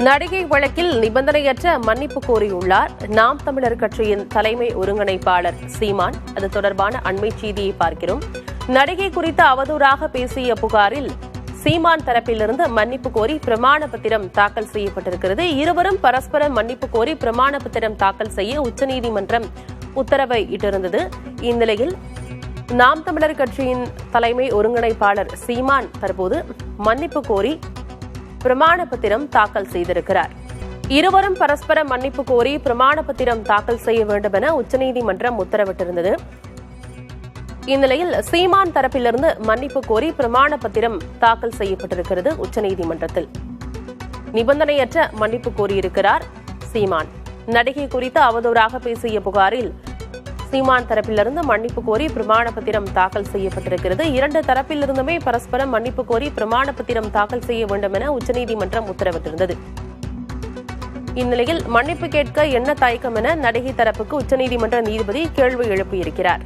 நடிகை வழக்கில் நிபந்தனையற்ற மன்னிப்பு கோரியுள்ளார் நாம் தமிழர் கட்சியின் தலைமை ஒருங்கிணைப்பாளர் சீமான். அது தொடர்பான அண்மை செய்தியை பார்க்கிறோம். நடிகை குறித்து அவதூறாக பேசிய புகாரில் சீமான் தரப்பிலிருந்து மன்னிப்பு கோரி பிரமாண பத்திரம் தாக்கல் செய்யப்பட்டிருக்கிறது. இருவரும் பரஸ்பர மன்னிப்பு கோரி பிரமாண பத்திரம் தாக்கல் செய்ய உச்சநீதிமன்றம் உத்தரவை இட்டிருந்தது. இந்நிலையில் நாம் தமிழர் கட்சியின் தலைமை ஒருங்கிணைப்பாளர் சீமான் தற்போது மன்னிப்பு கோரி பிரமாண பத்திரம் தாக்கல் செய்திருக்கிறார். இருவரும் பரஸ்பர மன்னிப்பு கோரி பிரமாண பத்திரம் தாக்கல் செய்ய வேண்டும் என உச்சநீதிமன்றம் உத்தரவிட்டிருந்தது. இந்நிலையில் சீமான் தரப்பிலிருந்து மன்னிப்பு கோரி பிரமாண பத்திரம் தாக்கல் செய்யப்பட்டிருக்கிறது. உச்சநீதிமன்றத்தில் நிபந்தனையற்ற மன்னிப்பு கோரியிருக்கிறார் சீமான். நடிகை குறித்து அவதூறாக பேசிய புகாரில் சீமான் தரப்பிலிருந்து மன்னிப்பு கோரி பிரமாண பத்திரம் தாக்கல் செய்யப்பட்டிருக்கிறது. இரண்டு தரப்பிலிருந்துமே பரஸ்பரம் மன்னிப்பு கோரி பிரமாண பத்திரம் தாக்கல் செய்ய வேண்டும் என உச்சநீதிமன்றம் உத்தரவிட்டிருந்தது. இந்நிலையில் மன்னிப்பு கேட்க என்ன தயக்கம் என நடிகை தரப்புக்கு உச்சநீதிமன்ற நீதிபதி கேள்வி எழுப்பியிருக்கிறார்.